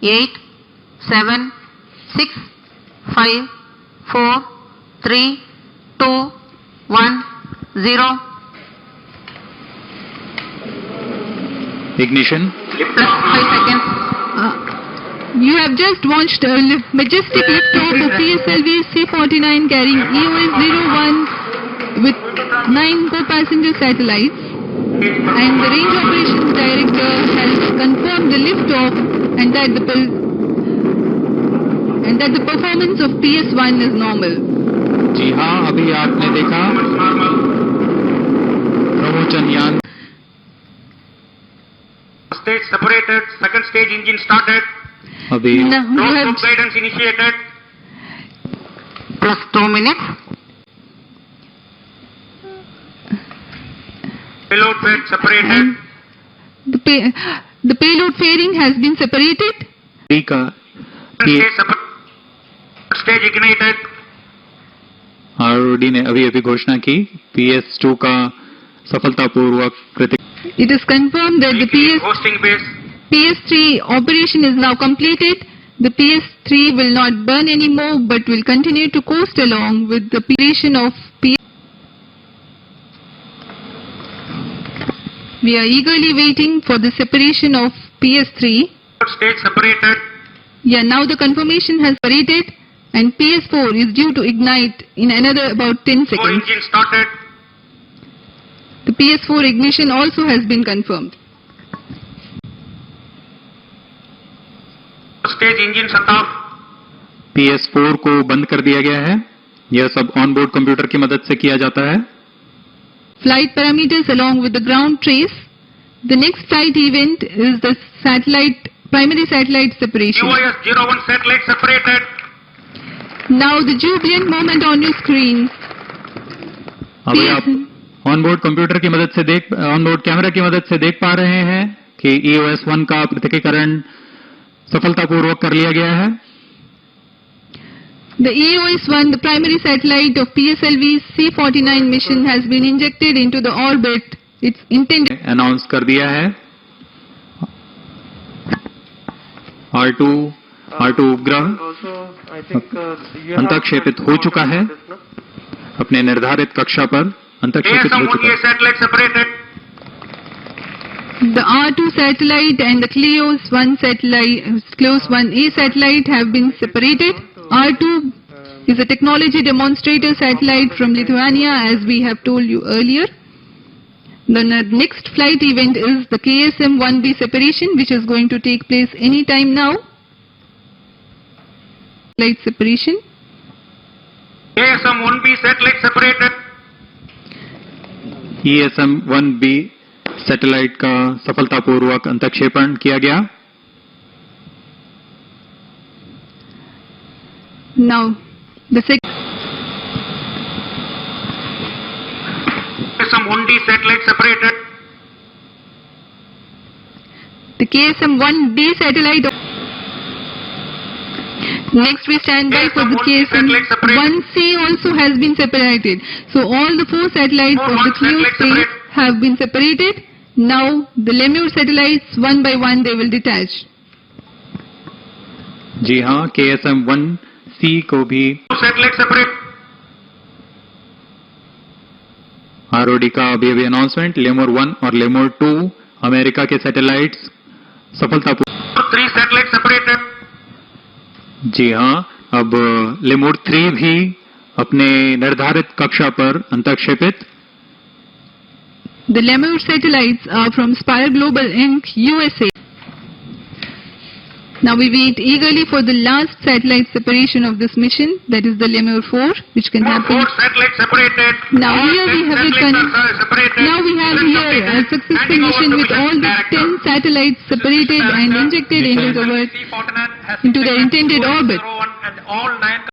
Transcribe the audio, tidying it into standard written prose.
8, 7, 6, 5, 4, 3, 2, 1, 0. Ignition. Lift off 5 seconds. You have just launched a majestic liftoff of PSLV C-49 carrying EOS-01 with 9 co-passenger satellites, and the Range Operations Director has confirmed the liftoff and that the performance of PS-1 is normal. जी हाँ, अभी आपने देखा प्रमोचन यान stage separated, second stage engine started, अभी Now you close have loop guidance initiated, Plus 2 minutes. payload bed separated, the payload fairing has been separated. का stage ignited, आरओडी ने अभी अभी घोषणा की PS2 का सफलतापूर्वक It is confirmed that the hosting base, PS3 operation is now completed. The PS3 will not burn anymore but will continue to coast along with the operation of PS. We are eagerly waiting for the separation of PS3. stage separated, Yeah, now the confirmation has separated and PS4 is due to ignite in another about 10 four seconds. engine started, The PS4 ignition also has been confirmed. stage engine shut off, PS4 को बंद कर दिया गया है। यह सब onboard computer की मदद से किया जाता है। Flight parameters along with the ground trace. The next flight event is the primary satellite separation. EOS-01 satellite separated, Now the jubilant moment on your screen. अभी आप ऑनबोर्ड कंप्यूटर की मदद से ऑनबोर्ड कैमरा की मदद से देख पा रहे हैं कि EOS-1 का पृथकीकरण सफलतापूर्वक कर लिया गया है। The EOS-1, the primary satellite of PSLV C-49 mission, has been injected into the orbit. It's intended. Announce कर दिया है। R2 उपग्रह अंतक्षेपित हो चुका है। अपने निर्धारित कक्षा पर अंतक्षेपित हो चुका है। ASM-1A satellite separated, The R2 satellite and the Kleos-1A satellite have been separated. R2 is a technology demonstrator satellite from Lithuania, as we have told you earlier. The next flight event is the KSM-1B separation, which is going to take place any time now. Flight separation. ASM-1B satellite separated, ESM-1B satellite का सफलतापूर्वक अंतक्षेपण किया गया। Now, the ASM-1D satellite separated, KSM-1D satellite. Next we stand by for the KSM-1C also has been separated. So all the 4 satellites of the Kleos space have been separated. Now the Lemur satellites one by one they will detach. जी हाँ, KSM-1C को भी satellite separate, आरओडी का अभी अभी announcement. Lemur 1 और lemur 2 America के satellites सफलतापूर्वक। 3 satellite separated, जी हाँ, अब लेमोर 3 भी अपने निर्धारित कक्षा पर अंतक्षेपित। The Lemur satellites are from Spire Global Inc. USA. Now we wait eagerly for the last satellite separation of this mission, that is the Lemur 4, which can happen. 4 satellite separated, Now all here we 10 have it satellites are separated. Now we have here a successful mission with all the 10 satellites separated and injected into their intended orbit. And all 9